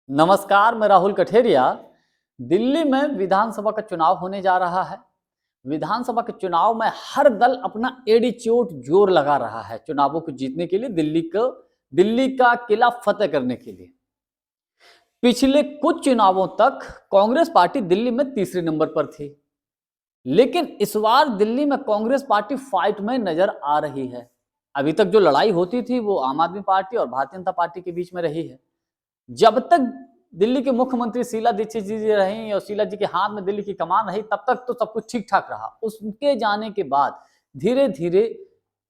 नमस्कार, मैं राहुल कठेरिया। दिल्ली में विधानसभा का चुनाव होने जा रहा है। विधानसभा के चुनाव में हर दल अपना एड़ी चोट जोर लगा रहा है चुनावों को जीतने के लिए, दिल्ली का किला फतेह करने के लिए। पिछले कुछ चुनावों तक कांग्रेस पार्टी दिल्ली में तीसरे नंबर पर थी, लेकिन इस बार दिल्ली में कांग्रेस पार्टी फाइट में नजर आ रही है। अभी तक जो लड़ाई होती थी वो आम आदमी पार्टी और भारतीय जनता पार्टी के बीच में रही है। जब तक दिल्ली के मुख्यमंत्री शीला दीक्षित जी रहीं और शीला जी के हाथ में दिल्ली की कमान रही, तब तक तो सब कुछ ठीक ठाक रहा। उसके जाने के बाद धीरे धीरे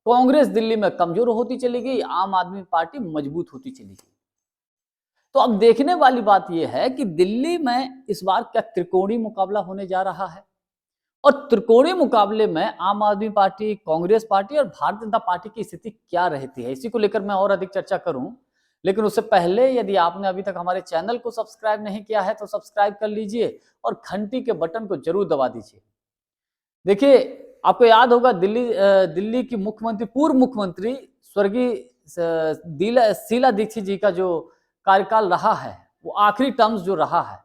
कांग्रेस दिल्ली में कमजोर होती चली गई, आम आदमी पार्टी मजबूत होती चली गई। तो अब देखने वाली बात यह है कि दिल्ली में इस बार क्या त्रिकोणीय मुकाबला होने जा रहा है, और त्रिकोणीय मुकाबले में आम आदमी पार्टी, कांग्रेस पार्टी और भारतीय जनता पार्टी की स्थिति क्या रहती है, इसी को लेकर मैं और अधिक चर्चा करूं। लेकिन उससे पहले यदि आपने अभी तक हमारे चैनल को सब्सक्राइब नहीं किया है तो सब्सक्राइब कर लीजिए और घंटी के बटन को जरूर दबा दीजिए। देखिए, आपको याद होगा दिल्ली की पूर्व मुख्यमंत्री स्वर्गीय शीला दीक्षित जी का जो कार्यकाल रहा है, वो आखिरी टर्म्स जो रहा है,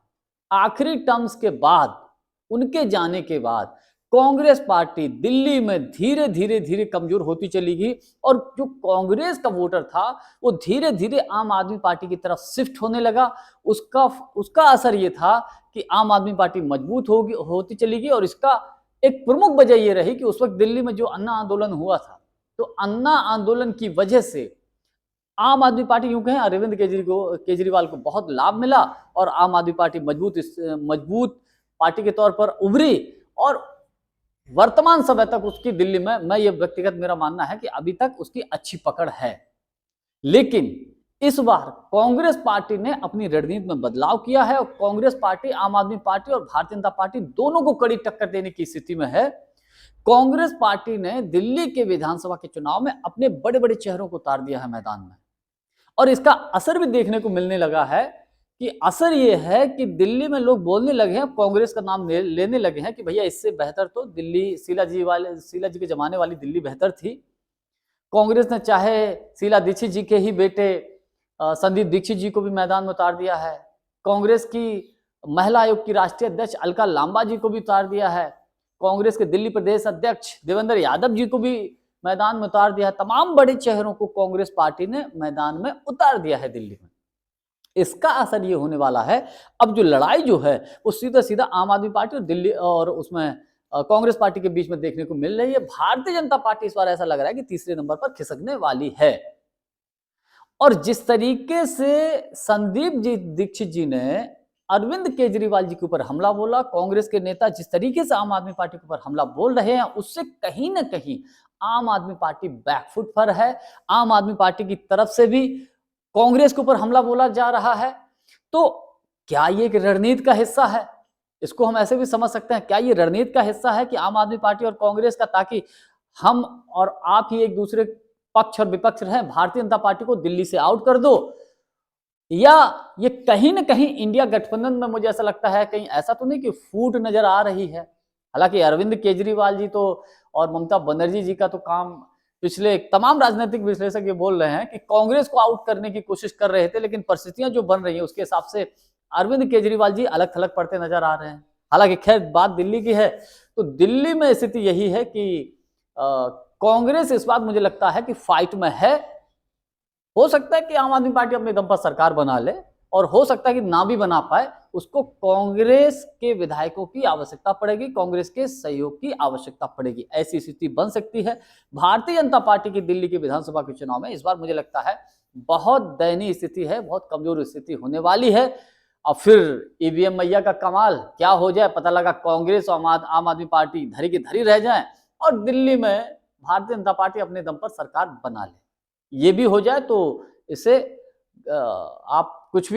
आखिरी टर्म्स के बाद, उनके जाने के बाद कांग्रेस पार्टी दिल्ली में धीरे धीरे कमजोर होती चली गई, और जो कांग्रेस का वोटर था वो धीरे धीरे आम आदमी पार्टी की तरफ शिफ्ट होने लगा। उसका असर ये था कि आम आदमी पार्टी मजबूत होती चली गई, और इसका एक प्रमुख वजह ये रही कि उस वक्त दिल्ली में जो अन्ना आंदोलन हुआ था, तो अन्ना आंदोलन की वजह से आम आदमी पार्टी, यूं कहें अरविंद केजरीवाल को बहुत लाभ मिला, और आम आदमी पार्टी मजबूत पार्टी के तौर पर उभरी। और वर्तमान समय तक उसकी दिल्ली में, मैं ये व्यक्तिगत मेरा मानना है कि अभी तक उसकी अच्छी पकड़ है। लेकिन इस बार कांग्रेस पार्टी ने अपनी रणनीति में बदलाव किया है, और कांग्रेस पार्टी, आम आदमी पार्टी और भारतीय जनता पार्टी दोनों को कड़ी टक्कर देने की स्थिति में है। कांग्रेस पार्टी ने दिल्ली के विधानसभा के चुनाव में अपने बड़े बड़े चेहरों को उतार दिया है मैदान में, और इसका असर भी देखने को मिलने लगा है। कि असर ये है कि दिल्ली में लोग बोलने लगे हैं, कांग्रेस का नाम लेने लगे हैं कि भैया इससे बेहतर तो दिल्ली शीला जी के जमाने वाली दिल्ली बेहतर थी। कांग्रेस ने चाहे शीला दीक्षित जी के ही बेटे संदीप दीक्षित जी को भी मैदान में उतार दिया है, कांग्रेस की महिला आयोग की राष्ट्रीय अध्यक्ष अलका लांबा जी को भी उतार दिया है, कांग्रेस के दिल्ली प्रदेश अध्यक्ष देवेंद्र यादव जी को भी मैदान में उतार दिया है। तमाम बड़े चेहरों को कांग्रेस पार्टी ने मैदान में उतार दिया है दिल्ली में। इसका असर ये होने वाला है, अब जो लड़ाई जो है वो सीधा सीधा आम आदमी पार्टी और दिल्ली और उसमें कांग्रेस पार्टी के बीच में देखने को मिल रही है। भारतीय जनता पार्टी इस बार ऐसा लग रहा है कि तीसरे नंबर पर खिसकने वाली है। और जिस तरीके से संदीप दीक्षित जी ने अरविंद केजरीवाल जी के ऊपर हमला बोला, कांग्रेस के नेता जिस तरीके से आम आदमी पार्टी के ऊपर हमला बोल रहे हैं, उससे कहीं ना कहीं आम आदमी पार्टी बैकफुट पर है। आम आदमी पार्टी की तरफ से भी कांग्रेस के ऊपर हमला बोला जा रहा है। तो क्या ये एक रणनीति का हिस्सा है? इसको हम ऐसे भी समझ सकते हैं, क्या ये रणनीति का हिस्सा है कि आम आदमी पार्टी और कांग्रेस का, ताकि हम और आप ही एक दूसरे पक्ष और विपक्ष रहें, भारतीय जनता पार्टी को दिल्ली से आउट कर दो? या ये कहीं ना कहीं इंडिया गठबंधन में, मुझे ऐसा लगता है कहीं ऐसा तो नहीं कि फूट नजर आ रही है। हालांकि अरविंद केजरीवाल जी तो और ममता बनर्जी जी का तो काम, पिछले तमाम राजनीतिक विश्लेषक ये बोल रहे हैं कि कांग्रेस को आउट करने की कोशिश कर रहे थे, लेकिन परिस्थितियां जो बन रही हैं उसके हिसाब से अरविंद केजरीवाल जी अलग थलग पड़ते नजर आ रहे हैं। हालांकि खैर बात दिल्ली की है, तो दिल्ली में स्थिति यही है कि कांग्रेस इस बात मुझे लगता है कि फाइट में है। हो सकता है कि आम आदमी पार्टी अपने दम पर सरकार बना ले, और हो सकता है कि ना भी बना पाए, उसको कांग्रेस के विधायकों की आवश्यकता पड़ेगी, कांग्रेस के सहयोग की आवश्यकता पड़ेगी। ऐसी स्थिति बन सकती है। भारतीय जनता पार्टी की दिल्ली के विधानसभा के चुनाव में इस बार मुझे लगता है बहुत दयनीय स्थिति है, बहुत कमजोर स्थिति होने वाली है। और फिर ईवीएम मैया का कमाल क्या हो जाए, पता लगा कांग्रेस और आम आदमी पार्टी धरी की धरी रह जाए, और दिल्ली में भारतीय जनता पार्टी अपने दम पर सरकार बना ले। ये भी हो जाए तो इसे आप कुछ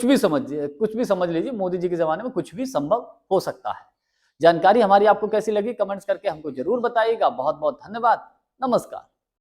भी समझ लीजिए, मोदी जी के जमाने में कुछ भी संभव हो सकता है। जानकारी हमारी आपको कैसी लगी, कमेंट्स करके हमको जरूर बताइएगा। बहुत बहुत धन्यवाद। नमस्कार।